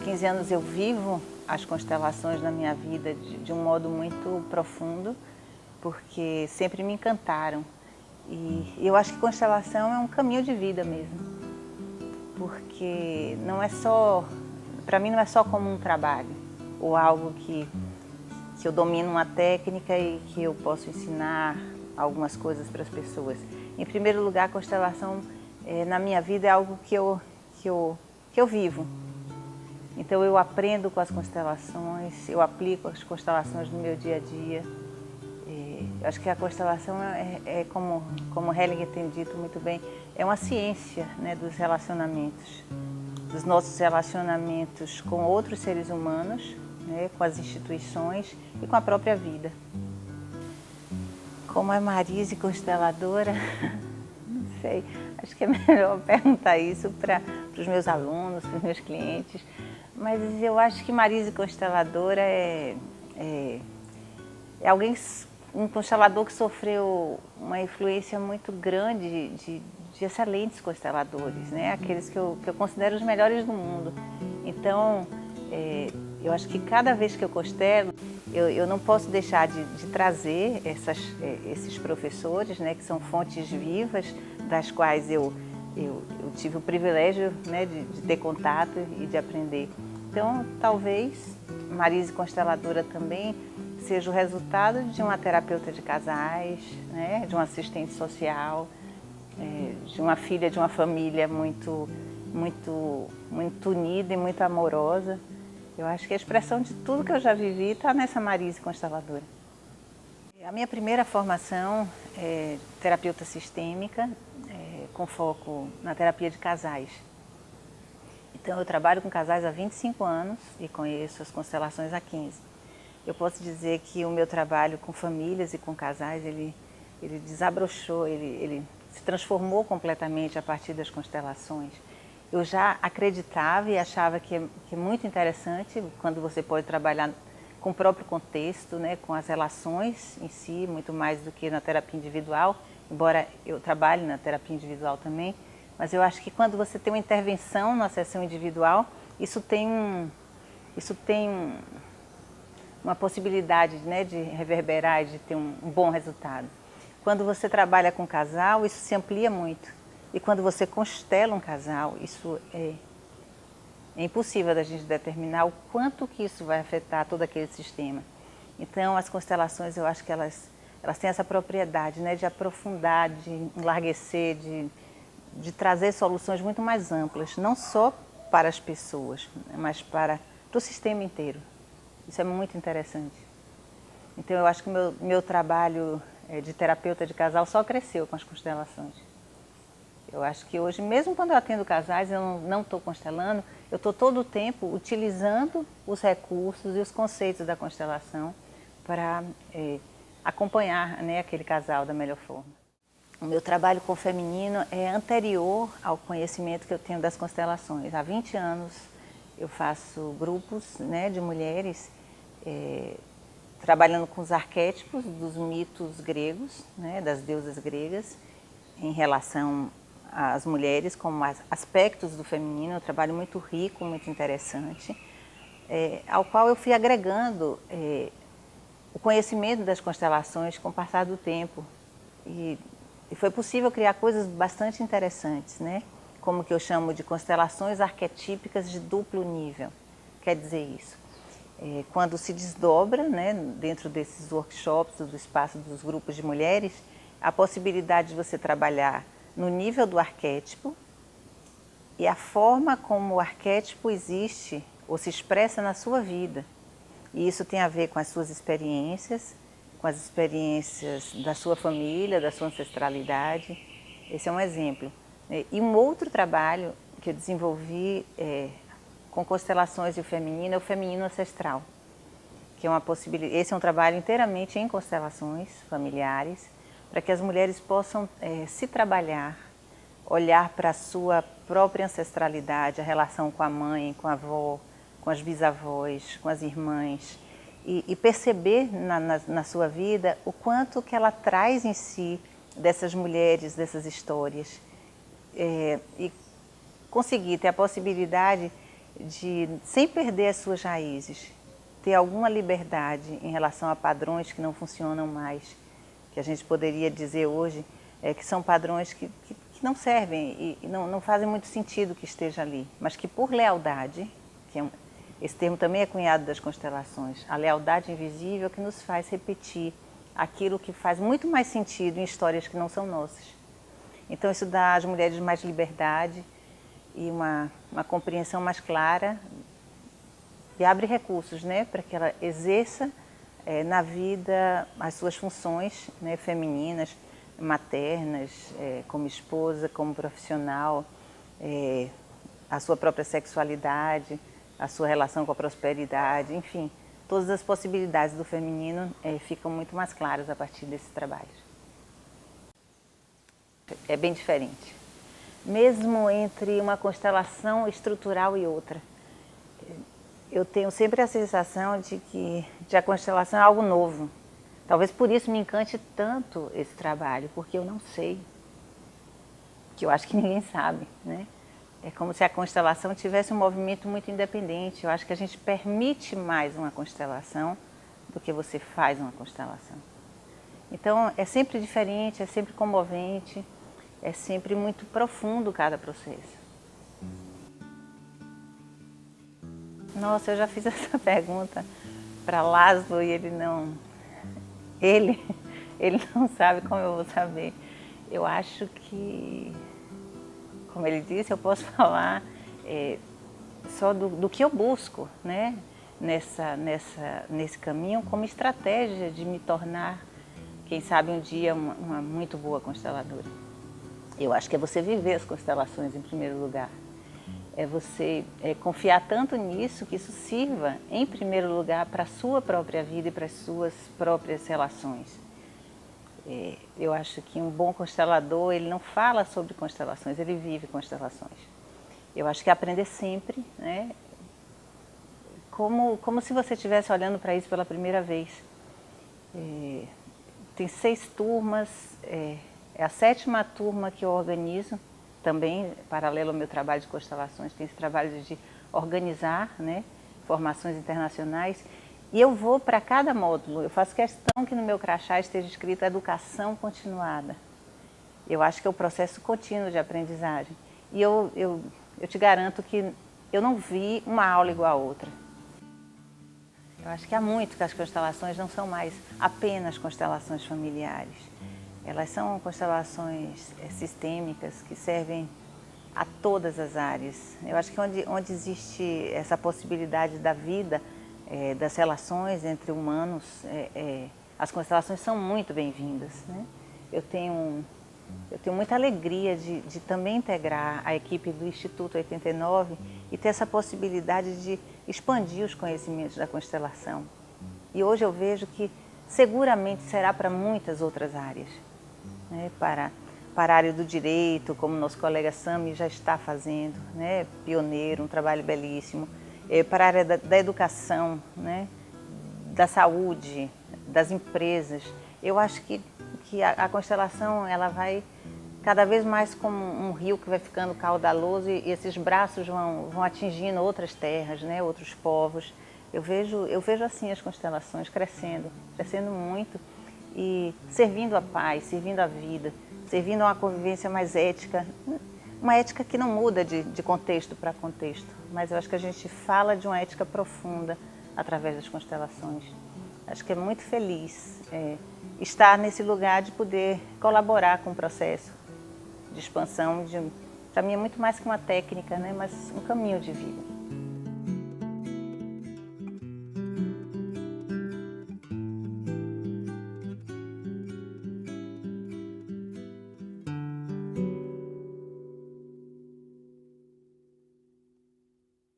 15 anos eu vivo as constelações na minha vida de um modo muito profundo, porque sempre me encantaram. E eu acho que constelação é um caminho de vida mesmo, porque não é só, para mim não é só como um trabalho, ou algo que eu domino uma técnica e que eu posso ensinar algumas coisas para as pessoas. Em primeiro lugar, a constelação na minha vida é algo que eu vivo. Então eu aprendo com as constelações, eu aplico as constelações no meu dia a dia. Eu acho que a constelação como Hellinger tem dito muito bem, é uma ciência, né, dos relacionamentos, dos nossos relacionamentos com outros seres humanos, né, com as instituições e com a própria vida. Como é Marise consteladora? Não sei, acho que é melhor perguntar isso para os meus alunos, para os meus clientes. Mas eu acho que Marise consteladora é alguém, um constelador que sofreu uma influência muito grande de excelentes consteladores, né? Aqueles que eu considero os melhores do mundo. Então, eu acho que cada vez que eu constelo, eu não posso deixar de trazer esses professores, né, que são fontes vivas, das quais eu tive o privilégio, né, de ter contato e de aprender. Então, talvez Marise consteladora também seja o resultado de uma terapeuta de casais, né, de um assistente social, de uma filha de uma família muito unida e muito amorosa. Eu acho que a expressão de tudo que eu já vivi está nessa Marise consteladora. A minha primeira formação é terapeuta sistêmica, com foco na terapia de casais. Então eu trabalho com casais há 25 anos e conheço as constelações há 15. Eu posso dizer que o meu trabalho com famílias e com casais, ele desabrochou, ele se transformou completamente a partir das constelações. Eu já acreditava e achava que é muito interessante quando você pode trabalhar com o próprio contexto, né, com as relações em si, muito mais do que na terapia individual, embora eu trabalhe na terapia individual também, mas eu acho que quando você tem uma intervenção na sessão individual, isso tem uma possibilidade, né, de reverberar e de ter um bom resultado. Quando você trabalha com casal, isso se amplia muito. E quando você constela um casal, isso é impossível da gente determinar o quanto que isso vai afetar todo aquele sistema. Então, as constelações, eu acho que elas têm essa propriedade, né, de aprofundar, de enlarguecer, de trazer soluções muito mais amplas, não só para as pessoas, mas para o sistema inteiro. Isso é muito interessante. Então, eu acho que o meu trabalho de terapeuta de casal só cresceu com as constelações. Eu acho que hoje, mesmo quando eu atendo casais, eu não estou constelando, eu estou todo o tempo utilizando os recursos e os conceitos da constelação para acompanhar, né, aquele casal da melhor forma. O meu trabalho com o feminino é anterior ao conhecimento que eu tenho das constelações. Há 20 anos eu faço grupos, né, de mulheres trabalhando com os arquétipos dos mitos gregos, né, das deusas gregas, em relação às mulheres como aspectos do feminino. É um trabalho muito rico, muito interessante, ao qual eu fui agregando o conhecimento das constelações com o passar do tempo. E foi possível criar coisas bastante interessantes, né? Como que eu chamo de constelações arquetípicas de duplo nível. Quer dizer isso? Quando se desdobra, né, dentro desses workshops, do espaço dos grupos de mulheres, a possibilidade de você trabalhar no nível do arquétipo e a forma como o arquétipo existe ou se expressa na sua vida. E isso tem a ver com as suas experiências, com as experiências da sua família, da sua ancestralidade. Esse é um exemplo. E um outro trabalho que eu desenvolvi com constelações e o feminino é o feminino ancestral, que é uma possibilidade. Esse é um trabalho inteiramente em constelações familiares, para que as mulheres possam se trabalhar, olhar para a sua própria ancestralidade, a relação com a mãe, com a avó, com as bisavós, com as irmãs, e perceber na sua vida o quanto que ela traz em si dessas mulheres, dessas histórias, e conseguir ter a possibilidade de, sem perder as suas raízes, ter alguma liberdade em relação a padrões que não funcionam mais, que a gente poderia dizer hoje que são padrões que não servem e não fazem muito sentido que esteja ali, mas que por lealdade, esse termo também é cunhado das constelações, a lealdade invisível que nos faz repetir aquilo que faz muito mais sentido em histórias que não são nossas. Então isso dá às mulheres mais liberdade e uma compreensão mais clara e abre recursos, né, para que ela exerça na vida as suas funções, né, femininas, maternas, como esposa, como profissional, a sua própria sexualidade, a sua relação com a prosperidade, enfim, todas as possibilidades do feminino ficam muito mais claras a partir desse trabalho. É bem diferente, mesmo entre uma constelação estrutural e outra. Eu tenho sempre a sensação de que a constelação é algo novo. Talvez por isso me encante tanto esse trabalho, porque eu não sei, que eu acho que ninguém sabe, né? É como se a constelação tivesse um movimento muito independente. Eu acho que a gente permite mais uma constelação do que você faz uma constelação. Então é sempre diferente, é sempre comovente, é sempre muito profundo cada processo. Nossa, eu já fiz essa pergunta para Laszlo e ele não sabe como eu vou saber. Eu acho que, como ele disse, eu posso falar só do que eu busco, né? Nesse caminho como estratégia de me tornar, quem sabe um dia, uma muito boa consteladora. Eu acho que é você viver as constelações em primeiro lugar. É você confiar tanto nisso que isso sirva, em primeiro lugar, para a sua própria vida e para as suas próprias relações. Eu acho que um bom constelador, ele não fala sobre constelações, ele vive constelações. Eu acho que aprender sempre, né? Como se você estivesse olhando para isso pela primeira vez. Tem 6 turmas, é a 7ª turma que eu organizo, também, paralelo ao meu trabalho de constelações, tem esse trabalho de organizar, né, formações internacionais. E eu vou para cada módulo, eu faço questão que no meu crachá esteja escrito educação continuada. Eu acho que é o processo contínuo de aprendizagem. E eu te garanto que eu não vi uma aula igual a outra. Eu acho que há muito que as constelações não são mais apenas constelações familiares. Elas são constelações sistêmicas que servem a todas as áreas. Eu acho que onde existe essa possibilidade da vida, das relações entre humanos, as constelações são muito bem-vindas, né? Eu tenho muita alegria de também integrar a equipe do Instituto 89 e ter essa possibilidade de expandir os conhecimentos da constelação. E hoje eu vejo que seguramente será para muitas outras áreas, né? Para a área do direito, como nosso colega Sami já está fazendo, né? Pioneiro, um trabalho belíssimo. Para a área da educação, né? Da saúde, das empresas. Eu acho que a constelação ela vai cada vez mais como um rio que vai ficando caudaloso e esses braços vão atingindo outras terras, né? Outros povos. Eu vejo assim as constelações crescendo muito e servindo a paz, servindo a vida, servindo a uma convivência mais ética, uma ética que não muda de contexto para contexto, mas eu acho que a gente fala de uma ética profunda através das constelações. Acho que é muito feliz estar nesse lugar de poder colaborar com o processo de expansão, para mim é muito mais que uma técnica, né, mas um caminho de vida.